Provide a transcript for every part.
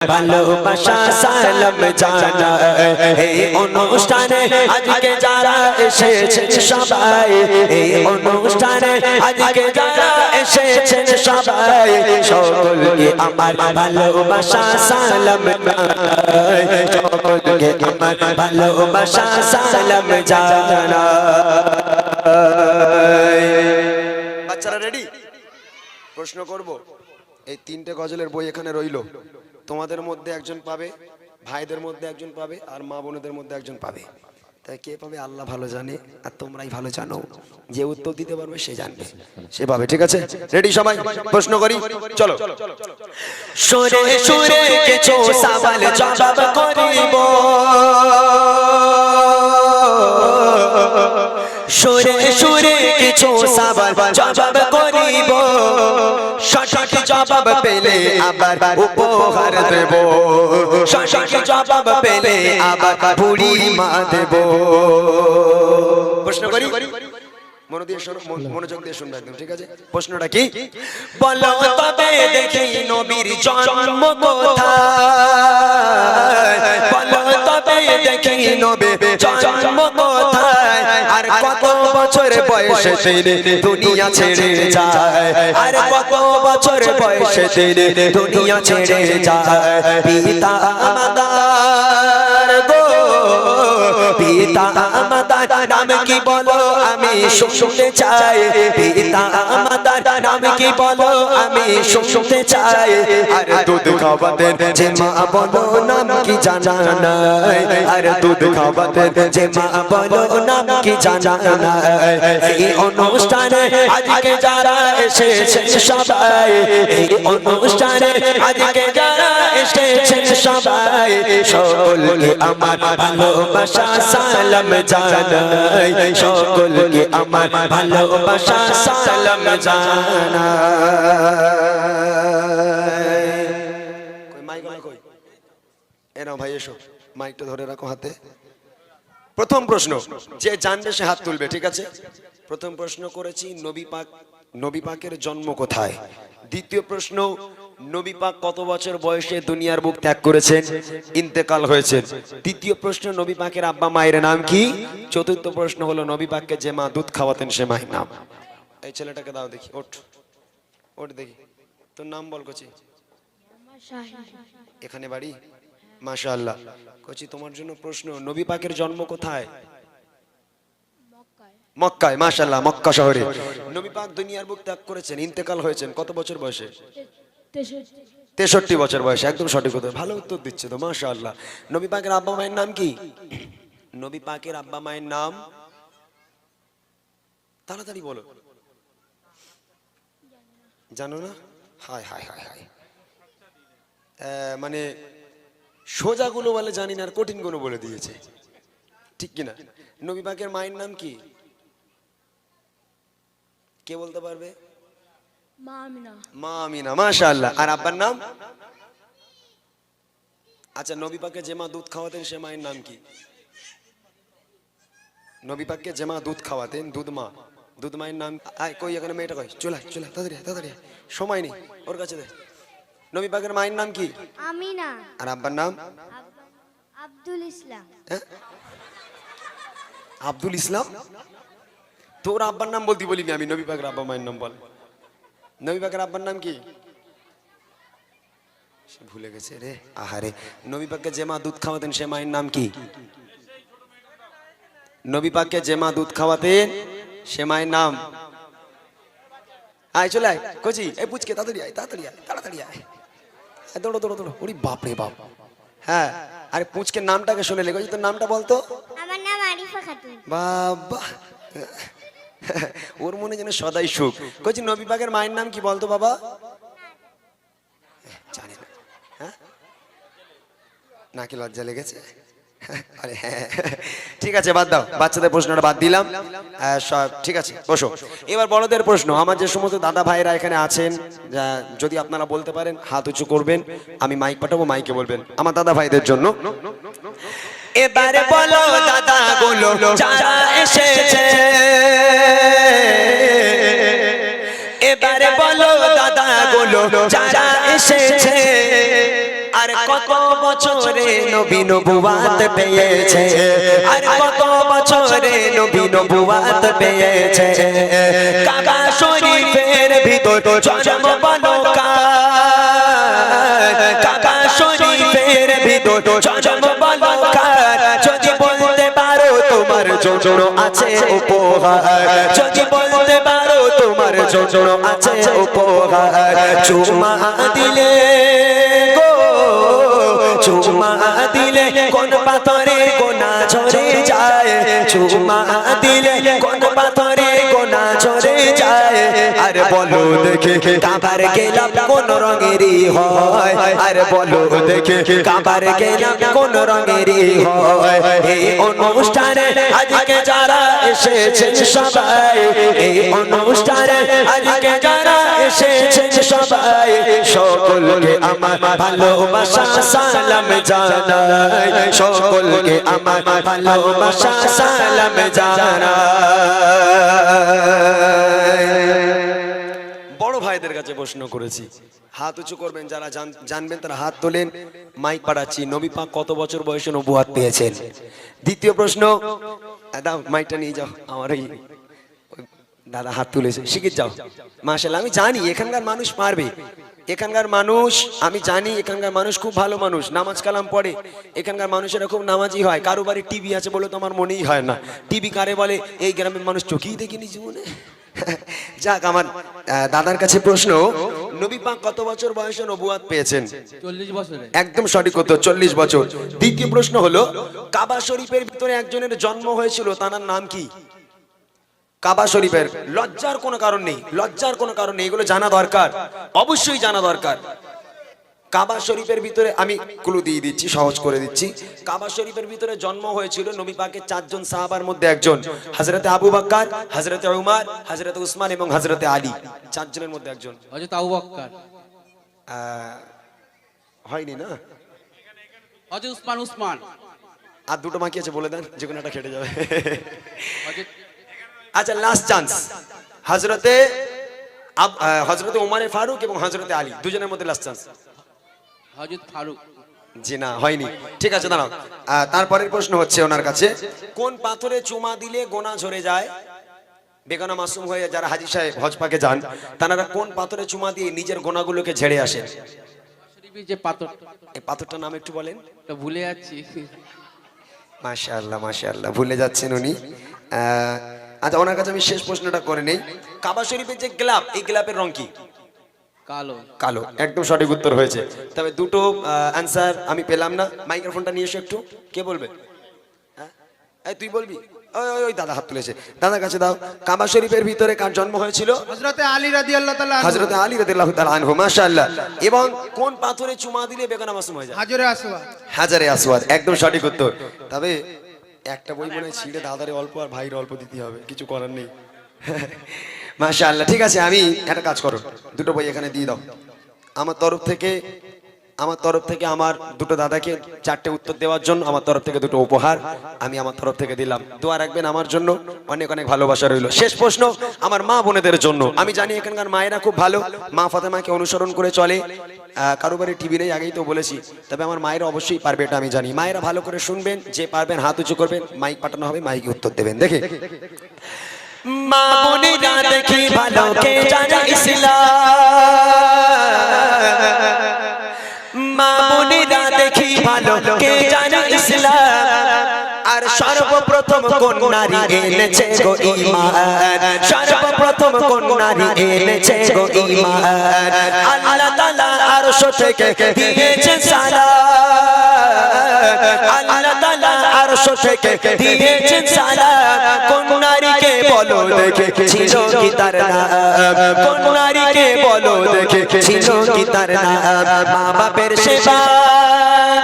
ভালোবাসা সালাম জানাই এই অনুষ্ঠানে আজকে যারা এসেছেন সবাই এই অনুষ্ঠানে আজকে যারা এসেছেন সবাই সকলকে আমার ভালোবাসা সালাম জানাই সকলকে আমার ভালোবাসা সালাম জানাই। বাচ্চারা রেডি? প্রশ্ন করব। এই তিনটে গজলের বই এখানে রইলো, তোমাদের মধ্যে একজন পাবে, ভাইদের মধ্যে একজন পাবে, আর মা বোনদের মধ্যে একজন পাবে। তাই কে পাবে আল্লাহ ভালো জানে, আর তোমরাই ভালো জানো। যে উত্তর দিতে পারবে সে জানবে, সে পাবে। ঠিক আছে, রেডি সবাই? প্রশ্ন করি, চলো। সুরে সুরে কিছু সওয়াল জবাব করিব, সুরে সুরে কিছু সওয়াল জবাব করিব, সঠিক জবাব পেলে আবার উপহার দেব, সঠিক জবাব পেলে আবার বুড়ি মা দেব। প্রশ্ন করি, মনোযোগ দিয়ে শোনো, মনোযোগ দিয়ে শুনবে একদম। ঠিক আছে, প্রশ্নটা কি? বলো তবে দেখি নবীর জন্ম কোথায়, বলো তবে দেখি নবীর জন্ম কোথায়, আর কত বছর বয়সে তিনি দুনিয়া ছেড়ে যায়, আর কত বছর বয়সে তিনি দুনিয়া ছেড়ে যায়। পিতা আমাদের গো, পিতা আমাদের নাম কি বলো আমি শুনতে চাই, পিতা আমাদের নাম কি বলো আমি শুনতে চাই। আর দুধ খাওয়াতেন যে মা বলো নাম কি জানা নাই, আর দুধ খাওয়াতেন যে মা বলো নাম কি জানা নাই। এই অনুষ্ঠানে আজকে যারা এসেছেন সবাই, এই অনুষ্ঠানে আজকে যারা এসেছেন সবাই সকলকে আমার ভালোবাসা সালাম জানাই, সকলকে আমার ভালোবাসা সালাম জানাই। কই মাইক না কই? এ নাও ভাই, এসো, মাইকটা ধরে রাখো হাতে। প্রথম প্রশ্ন যে জানবে সে হাত তুলবে। ঠিক আছে, প্রথম প্রশ্ন করেছি নবী পাকের জন্ম কোথায়। দ্বিতীয় প্রশ্ন, নবী পাক কত বছর বয়সে দুনিয়ার বুক ত্যাগ করেছেন, ইন্তেকাল হয়েছেন। তৃতীয় প্রশ্ন, নবী পাকের আব্বা মায়ের নাম কি। চতুর্থ প্রশ্ন হলো নবী পাককে যে মা দুধ খাওয়াতেন সে মায়ের নাম। এই ছেলেটাকে দাও দেখি, ওঠ ওঠ দেখি, তোর নাম বল। কচি এখানে বাড়ি? মাশাআল্লাহ। কচি তোমার জন্য প্রশ্ন, নবী পাকের জন্ম কোথায়? মক্কায়। মাশাআল্লাহ, মক্কা শহরে। নবী পাক দুনিয়ার বুক ত্যাগ করেছেন, ইন্তেকাল হয়েছেন কত বছর বয়সে? 63 বছর বয়সে। একদম সঠিক উত্তর, ভালো উত্তর দিচ্ছে তো, মাশাআল্লাহ। নবী পাকের আব্বা মায়ের নাম কি? নবী পাকের আব্বা মায়ের নাম তাড়াতাড়ি বলো। জানো না? হায় হায় হায় হায়, মানে সোজা গুলো বলে জানি না, আর কঠিন গুলো বলে দিয়েছে, ঠিক কিনা? নবী পাকের মায়ের নাম কি? কে বলতে পারবে? মা আমিনা। মা আমিনা, মাশাআল্লাহ। আর আব্বার নাম? আচ্ছা, নবী পাককে যে মা দুধ খাওয়াতেন সে মায়ের নাম কি? নবী পাককে যে মা দুধ খাওয়াতেন, দুধ মায়ের নাম? আয় কই, এখানে মেয়েটা কই, চলে তাড়াতাড়ি তাড়াতাড়ি, সময় নেই, ওর কাছে দে। নবী পাকের মায়ের নাম কি? আমিনা। আর আব্বার নাম? আব্দুল ইসলাম। আব্দুল ইসলাম? তোর আব্বার নাম বলতে বলিনি আমি, নবী পাকের আব্বা মায়ের নাম বল। নবী পাকের আব্বার নাম কি? সে ভুলে গেছে রে, আহারে। নবী পাককে যে মা দুধ খাওয়াতেন সে মায়ের নাম কি? নবী পাককে যে মা দুধ খাওয়াতেন সে মায়ের নাম? আয় চলে আয় কচি, এই পুচকে তাড়াতাড়ি আয়, তাড়াতাড়ি আয়, তাড়াতাড়ি আয়, দৌড়ো দৌড়ো দৌড়ো। ওরে বাপ রে বাপ। হ্যাঁ, আরে পুচকে নামটাকে শুনে লেগেছি, তোর নামটা বলতো। আমার নাম আরিফা খাতুন। বাবা, ওর মনে যেন সদাই সুখ। কচি নবী পাকের মায়ের নাম কি বলতো বাবা? জানি না। হ্যাঁ, নাকি লজ্জা লেগেছে? আরে হ্যাঁ, ঠিক আছে, বাদ দাও, বাচ্চাদের প্রশ্নটা বাদ দিলাম। সব ঠিক আছে, বসো। এবার বড়দের প্রশ্ন। আমার যে সমস্ত দাদা ভাইরা এখানে আছেন, যদি আপনারা বলতে পারেন হাত উঁচু করবেন, আমি মাইক পাঠাবো, মাইকে বলবেন আমার দাদা ভাইদের জন্য। এবারে বলো দাদা গুলো যারা এসেছে, এবারে বলো দাদা গুলো যারা এসেছে, আর কত বছরে নবী নবুয়াত পেয়েছে, আর কত বছরে নবী নবুয়াত পেয়েছে। কাবা শরীফের ভিতর জন্ম বালকার, কাবা শরীফের ভিতর জন্ম বালকার। যদি বলতে পারো তোমার জন্য আছে উপহার, যদি বলতে পারো তোমার জন্য আছে উপহার। চুমা দিলে গো, চুমা দিলে কোন পাথরে গোনা ঝরে যায়, চুমা দিলে কোন পাথরে গোনা ঝরে যায়। আর বলো দেখে কাবার গেলাম কোন রঙেরই হয়, আর বলো দেখে কাবার গেলাম কোন রঙেরই হয়। এই অনুষ্ঠানে আজকে যারা এসেছেন সবাই, এই অনুষ্ঠানে আজকে যারা এসেছেন সবাই, সকলকে আমার ভালোবাসা সালাম জানাই, সকলকে আমার ভালোবাসা সালাম জানাই। বড় ভাইদের কাছে প্রশ্ন করেছি, হাত উঁচু করবেন যারা জানবেন তারা হাত তোলেন। মাইক পাঠাচ্ছি, নবী পাক কত বছর বয়সে নবুয়াত পেয়েছেন? দ্বিতীয় প্রশ্ন, দাও মাইকটা নিয়ে যাও। আমার ওই দাদা হাত তুলেছে, শিখে যাও। মাশাআল্লাহ, আমি জানি এখানকার মানুষ পারবে, এখানকার মানুষ আমি জানি, এখানকার মানুষ খুব ভালো মানুষ, নামাজ কালাম পড়ে। এখানকার মানুষেরা খুব নামাজি হয়। কারো বাড়ি টিভি আছে বলে তো আমার মনেই হয় না। টিভি কারে বলে এই গ্রামের মানুষ চোখেই দেখিনি জীবনে। যাক, আমার দাদার কাছে প্রশ্ন, নবী পাক কত বছর বয়সে নবুয়াত পেয়েছেন? 40 বছরে। একদম সঠিক উত্তর, 40 বছর। দ্বিতীয় প্রশ্ন হলো, কাবা শরীফের ভিতরে একজনের জন্ম হয়েছিল, তার নাম কি? কাবা শরীফের, লজ্জার কোনো কারণ নেই, লজ্জার কোনো কারণ নেই, এগুলো জানা দরকার, অবশ্যই জানা দরকার। কাবা শরীফের ভিতরে আমি ক্লু দিয়ে দিচ্ছি, সহজ করে দিচ্ছি। কাবা শরীফের ভিতরে জন্ম হয়েছিল নবী পাকের 4 জন সাহাবার মধ্যে একজন, হযরতে আবু বকর, হযরতে উমর, হযরতে উসমান এবং হযরতে আলী। 4 জনের মধ্যে একজন। হযরত আবু বকর হয়নি না? হযরত উসমান। আর দুটো বাকি আছে, বলে দেন, যে কোনো একটা কেটে যাবে। হযরত- আচ্ছা, লাস্ট চান্স, হযরতে উমর ফারুক এবং হযরতে আলী, দুজনের মধ্যে লাস্ট চান্স। হযরত ফারুক। জি না, হয়নি। ঠিক আছে, দাঁড়াও। তারপরের প্রশ্ন হচ্ছে ওনার কাছে, কোন পাথরে চুমা দিলে গোনা ঝরে যায়? বেগানা মাসুম হয়ে যারা হাজী সাহেব হজ পাকে যান, তারা কোন পাথরে চুমা দিয়ে নিজের গোনাগুলোকে ঝেড়ে আসেন? শরীফের যে পাথর, এই পাথরটার নাম একটু বলেন। এটা ভুলে যাচ্ছি। মাশাআল্লাহ, মাশাআল্লাহ, ভুলে যাচ্ছেন উনি। আচ্ছা, ওনার কাছে আমি শেষ প্রশ্নটা করে নেই। কাবা শরীফের যে গ্লাব, এই গ্লাবের রং কি? কালো। কালো, একদম সঠিক উত্তর হয়েছে। তবে দুটো অ্যানসার আমি পেলাম না। মাইক্রোফোনটা নিয়ে এসো একটু, কে বলবে? হ্যাঁ, এই তুই বলবি? ওই ওই ওই দাদা হাত তুলেছে, দাদার কাছে দাও। কাবা শরীফের ভিতরে কার জন্ম হয়েছিল? হযরতে আলী রাদিয়াল্লাহু তাআলা আনহু। হযরতে আলী রাদিয়াল্লাহু তাআলা আনহু, মাশাআল্লাহ। এবং কোন পাথরে চুমা দিলে বেগানা মাসুম হয়ে যায়? হাজরে আসওয়াদ। হাজারে আসওয়াদ, একদম সঠিক উত্তর। তবে একটা বই মনে হয় ছিঁড়ে দাদারে অল্প আর ভাইয়ের অল্প দিতে হবে, কিছু করার নেই। মাশাআল্লাহ, ঠিক আছে, আমি একটা কাজ করো, দুটো বই এখানে দিয়ে দাও। আমার তরফ থেকে আমার দুটো দাদাকে 4টে উত্তর দেওয়ার জন্য আমার তরফ থেকে দুটো উপহার আমি আমার তরফ থেকে দিলাম। দোয়া রাখবেন আমার জন্য, অনেক অনেক ভালোবাসা রইল। শেষ প্রশ্ন আমার মা বোনেদের জন্য। আমি জানি এখানকার মায়েরা খুব ভালো, মা ফাতেমাকে অনুসরণ করে চলে। কারো বাড়ি টিভি নেই, আগেই তো বলেছি, তবে আমার মায়েরা অবশ্যই পারবে, এটা আমি জানি। মায়েরা ভালো করে শুনবেন, যে পারবেন হাত উঁচু করবেন, মাইক পাঠানো হবে, মাইকে উত্তর দেবেন। দেখে মা বোনেরা দেখি ভালো, কে জানে ইসলাম, মা বোনেরা দেখি ভালো, কে জানে ইসলাম। আর সর্বপ্রথম কোন নারী এনেছে গো ঈমান, সর্বপ্রথম কোন নারী এনেছে গো ঈমান। আল্লাহ তাআলা আরশ থেকে দিয়েছেন সালাম, আল্লাহ তাআলা আরশ থেকে দিয়েছেন সালাম। কোন নারীকে বলো দেখে ছিল কি তার নাম, কোন নারীকে বলো দেখে ছিল কি তার নাম। মা বাপের সেবা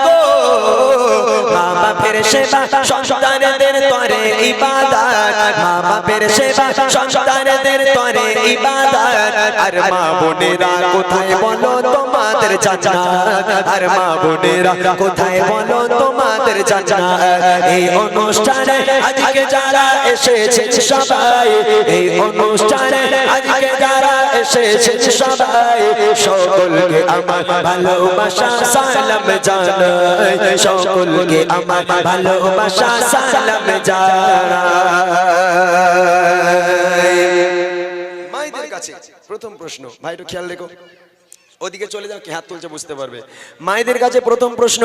গো, মা বাপের সেবা, সন্তানদের তরে ইবাদত। মা বাপের সেবা সন্তানদের তরে ইবাদত আর মা বোনেরা কোথায় বলো তোমাদের জান্নাত আর মা বোনেরা কোথায় বলো তোমাদের জান্নাত এই অনুষ্ঠানে আজকে যারা এসেছেন সবাই এই অনুষ্ঠানে আজকে যারা এসেছেন সবাই সকলকে আমার ভালোবাসা সালাম জানাই সকলকে আমার ভালোবাসা সালাম জানাই মায়েদের কাছে প্রথম প্রশ্ন ভাই একটু খেয়াল রেখো ওদিকে চলে যাও কি হাত তুলছে বুঝতে পারবে মায়েদের কাছে প্রথম প্রশ্ন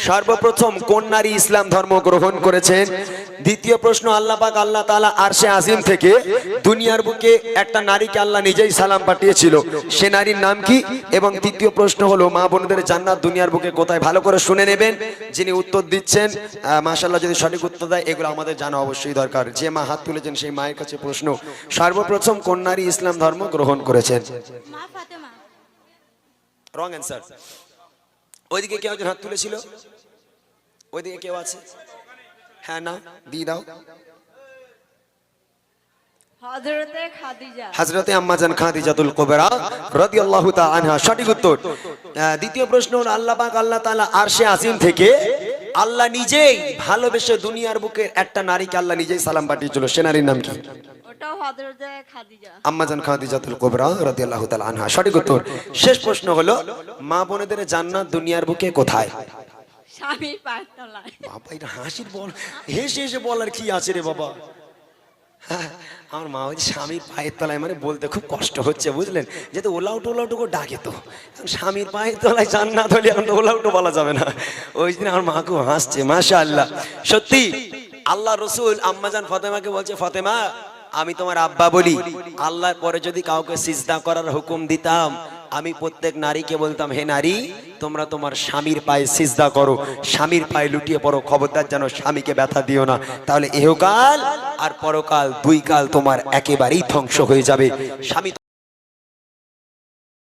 সর্বপ্রথম কোন নারী ইসলাম ধর্ম গ্রহণ করেছেন দ্বিতীয় প্রশ্ন আল্লাহ পাক আল্লাহ তাআলা আরশে আজিম থেকে দুনিয়ার বুকে একটা নারীকে আল্লাহ নিজেই সালাম পাঠিয়েছিল সে নারীর নাম কি এবং তৃতীয় প্রশ্ন হলো মা বোনদের জান্নাত দুনিয়ার বুকে কোথায় ভালো করে শুনে নেবেন যিনি উত্তর দিচ্ছেন মাশাআল্লাহ যদি সঠিক উত্তর দেয় এগুলো আমাদের জানা অবশ্যই দরকার যে মা হাত তুলেছেন সেই মায়ের কাছে প্রশ্ন সর্বপ্রথম কোন নারী ইসলাম ধর্ম গ্রহণ করেছেন মা ফাতেমা রং অ্যান্সার ওইদিকে কেউ একজন হাত তুলেছিল ওইদিকে কেউ আছে হ্যাঁ না দিয়ে দাও হযরতে খাদিজা হযরতে আম্মাজান খাদিজাতুল কুবরা রাদিয়াল্লাহু তাআলা আনহা সঠিক উত্তর দ্বিতীয় প্রশ্ন হলো আল্লাহ পাক আল্লাহ তাআলা আরশে আজিম থেকে আল্লাহ নিজেই ভালোবেসে দুনিয়ার বুকে একটা নারীকে আল্লাহ নিজেই সালাম পাঠিয়েছিল সে নারীর নাম কি ওটাও হযরতে খাদিজা আম্মাজান খাদিজাতুল কুবরা রাদিয়াল্লাহু তাআলা আনহা সঠিক উত্তর শেষ প্রশ্ন হলো মা বোনেদের জান্নাত দুনিয়ার বুকে কোথায় স্বামীর পায়ের তলায় বাবা এটা হাসির বল হেসে হেসে বলার কি আছে রে বাবা হ্যাঁ, আমার মা ওই স্বামীর পায়ের তলায় মানে বলতে খুব কষ্ট হচ্ছে বুঝলেন যেহেতু ওলাউটো করে ডাকে তো এখন স্বামীর পায়ের তলায় জান্নাত হলে এখন তো ওলাউটো বলা যাবে না ওই দিন আমার মা খুব হাসছে মাশাআল্লাহ সত্যি আল্লাহ রসুল আম্মাজান ফাতেমাকে বলছে ফাতেমা আমি তোমার আব্বা বলি আল্লাহর পরে যদি কাউকে সিজদা করার হুকুম দিতাম আমি প্রত্যেক নারীকে বলতাম হে নারী তোমরা তোমার স্বামীর পায়ে সিজদা করো স্বামীর পায়ে লুটিয়ে পড়ো খবরদার যেন স্বামীকে ব্যথা দিও না তাহলে ইহকাল আর পরকাল দুই কাল তোমার একেবারেই ধ্বংস হয়ে যাবে স্বামী